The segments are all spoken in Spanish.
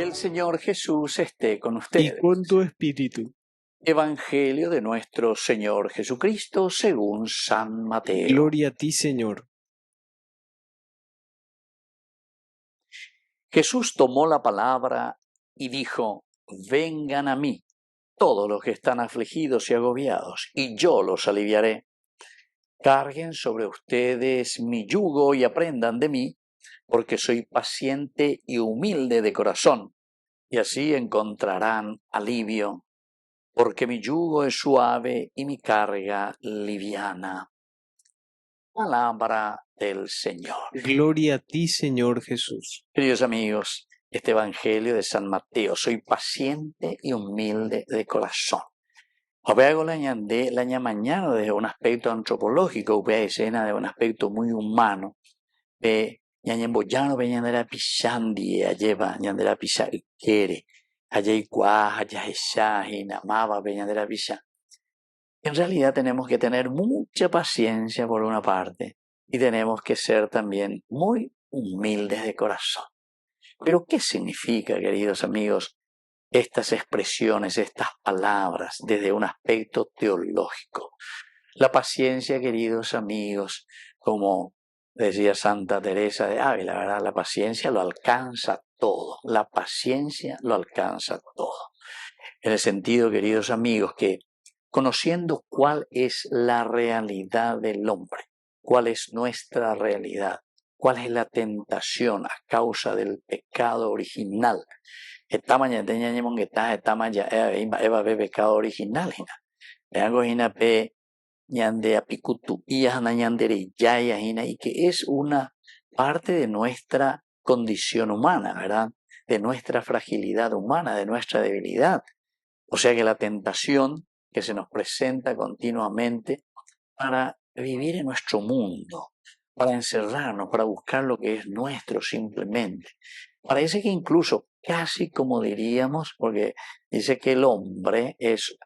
El Señor Jesús esté con y ustedes. con tu espíritu. Evangelio de nuestro Señor Jesucristo según San Mateo. Gloria a ti, Señor. Jesús tomó la palabra y dijo: vengan a mí, todos los que están afligidos y agobiados, y yo los aliviaré. Carguen sobre ustedes mi yugo y aprendan de mí, porque soy paciente y humilde de corazón, y así encontrarán alivio, porque mi yugo es suave y mi carga liviana. Palabra del Señor. Gloria a ti, Señor Jesús. Queridos amigos, este Evangelio de San Mateo, soy paciente y humilde de corazón. Hago la mañana desde un aspecto antropológico, escena de un aspecto muy humano. Ñañemboyano ñandera pisandi lleva ñandera pisa quiere, allá y cuá, allá y namaba ñandera pisa. En realidad tenemos que tener mucha paciencia por una parte y tenemos que ser también muy humildes de corazón. Pero ¿qué significa, queridos amigos, estas expresiones, estas palabras desde un aspecto teológico? La paciencia, queridos amigos, como decía Santa Teresa de Ávila, ¿verdad? La paciencia lo alcanza todo. La paciencia lo alcanza todo. En el sentido, queridos amigos, que conociendo cuál es la realidad del hombre, cuál es nuestra realidad, cuál es la tentación a causa del pecado original. Eva pecado original. Y que es una parte de nuestra condición humana, ¿verdad? De nuestra fragilidad humana, de nuestra debilidad. O sea que la tentación que se nos presenta continuamente para vivir en nuestro mundo, para encerrarnos, para buscar lo que es nuestro simplemente. Parece que incluso casi como diríamos, porque dice que el hombre es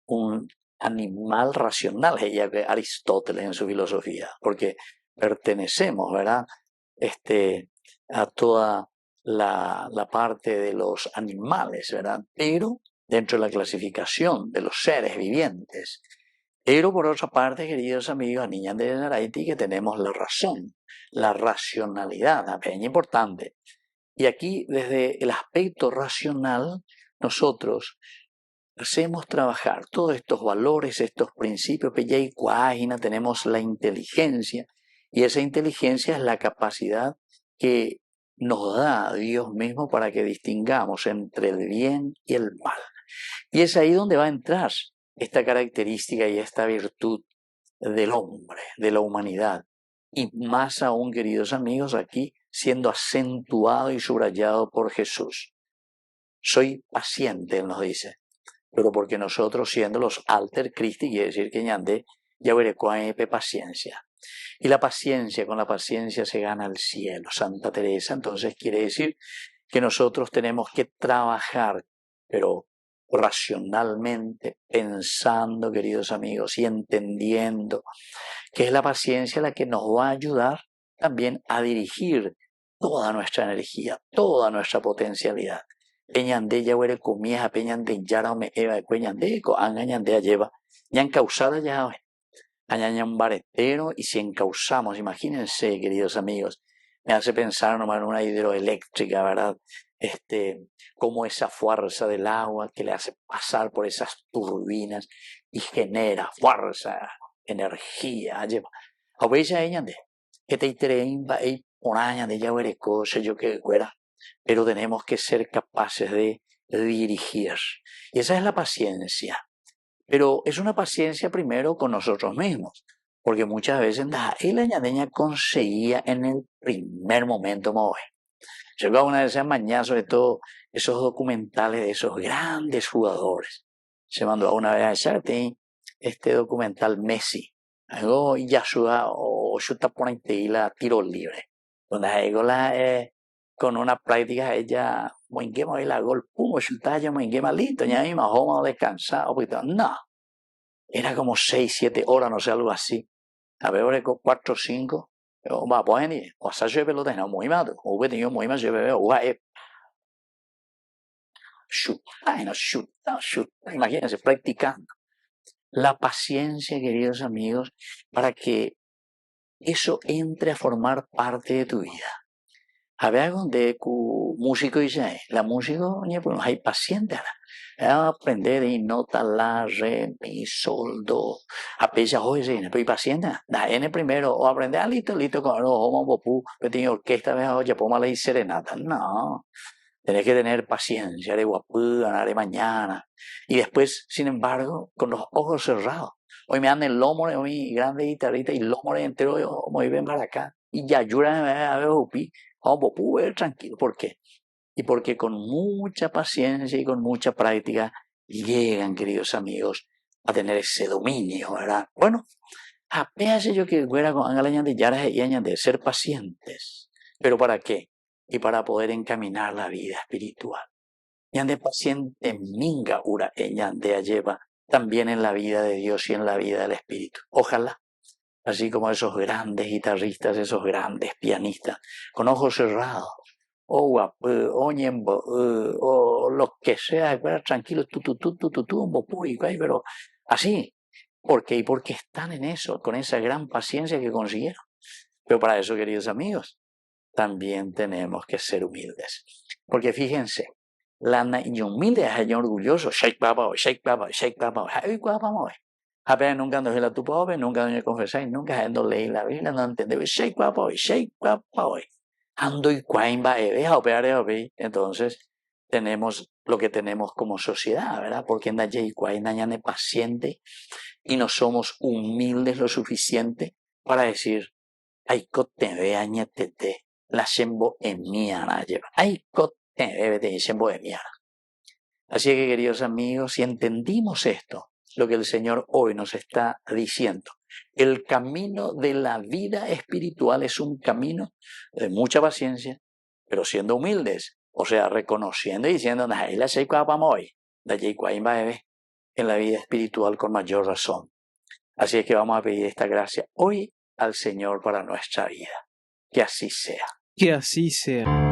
un animal racional, ella que Aristóteles en su filosofía, porque pertenecemos, ¿verdad? A toda la parte de los animales, ¿verdad? Pero dentro de la clasificación de los seres vivientes. Pero por otra parte, queridos amigos, a niñas de Naraiti, que tenemos la razón, la racionalidad, es importante. Y aquí, desde el aspecto racional, nosotros hacemos trabajar todos estos valores, estos principios, tenemos la inteligencia, y esa inteligencia es la capacidad que nos da Dios mismo para que distingamos entre el bien y el mal. Y es ahí donde va a entrar esta característica y esta virtud del hombre, de la humanidad. Y más aún, queridos amigos, aquí siendo acentuado y subrayado por Jesús. Soy paciente, él nos dice, pero porque nosotros siendo los alter Christi, quiere decir que ñande, ya veré cuál paciencia. Y la paciencia, con la paciencia se gana el cielo. Santa Teresa, entonces quiere decir que nosotros tenemos que trabajar, pero racionalmente, pensando, queridos amigos, y entendiendo que es la paciencia la que nos va a ayudar también a dirigir toda nuestra energía, toda nuestra potencialidad. Peñande ya huele comía, peñande ya me eva, peñande, angañande lleva, ya encausada ya, añaña un baretero, y si encausamos, imagínense, queridos amigos, me hace pensar nomás en una hidroeléctrica, ¿verdad? Como esa fuerza del agua que le hace pasar por esas turbinas y genera fuerza, energía, lleva. A veces añade, que te interesa, por año de ya veré cosas, yo que fuera, pero tenemos que ser capaces de dirigir. Y esa es la paciencia. Pero es una paciencia primero con nosotros mismos, porque muchas veces la ñadeña conseguía en el primer momento mover. Yo una vez mañana, sobre todo esos documentales de esos grandes jugadores. Se mandó una vez a echarte este documental Messi. Algo ya o chuta por ahí la tiro libre. Donde algo con una práctica ella muy quema y la gol pum chuta ya muy quema listo ya misma homa descansado no, era como 6, 7 horas, no sé, algo así. A ver, 4 o 5. Va, pues, o sea, yo pelota no muy mal, o tenido muy mal, yo veo, Imagínense, practicando. La paciencia, queridos amigos, para que eso entre a formar parte de tu vida. A ver, donde músico dice, la música, pues hay paciente, aprender y nota la, re, mi, sol, do, a pesar hoy, pero paciente, da N primero, o aprender a listo, con los homo, popú, que tiene orquesta, oye, ponga la serenata, no. Tenés que tener paciencia, de guapú, ganar de mañana. Y después, sin embargo, con los ojos cerrados. Hoy me dan el lomo de mi grande guitarrita y lomo de entero, yo muy bien para acá. Y ya ayúdame a ver, vamos, tranquilo. ¿Por qué? Y porque con mucha paciencia y con mucha práctica llegan, queridos amigos, a tener ese dominio, ¿verdad? Bueno, apenas yo que fuera con Angalañan de Yaras y Añan de ser pacientes. ¿Pero para qué? Y para poder encaminar la vida espiritual. Y ande paciente minga ura de lleva también en la vida de Dios y en la vida del Espíritu. Ojalá, así como esos grandes guitarristas, esos grandes pianistas, con ojos cerrados, o guapo, o ñembo, o lo que sea, tranquilo, pero así. ¿Por qué? Y porque están en eso, con esa gran paciencia que consiguieron. Pero para eso, queridos amigos, también tenemos que ser humildes. Porque fíjense, la humilde es el orgulloso, shake baba, apenas nunca ando la tu pobre, nunca ando confesar, nunca ando leer la Biblia, no entiendo, shake baba, ando y cuaimba, entonces tenemos lo que tenemos como sociedad, ¿verdad? Porque anda y cuaimba es paciente y no somos humildes lo suficiente para decir, ay, cote veaña tete, la sembo en mía, ay, cote de sembo en mía. Así que, queridos amigos, si entendimos esto, lo que el Señor hoy nos está diciendo, el camino de la vida espiritual es un camino de mucha paciencia, pero siendo humildes, o sea, reconociendo y diciendo, en la vida espiritual con mayor razón. Así es que vamos a pedir esta gracia hoy al Señor para nuestra vida. Que así sea. Que así sea.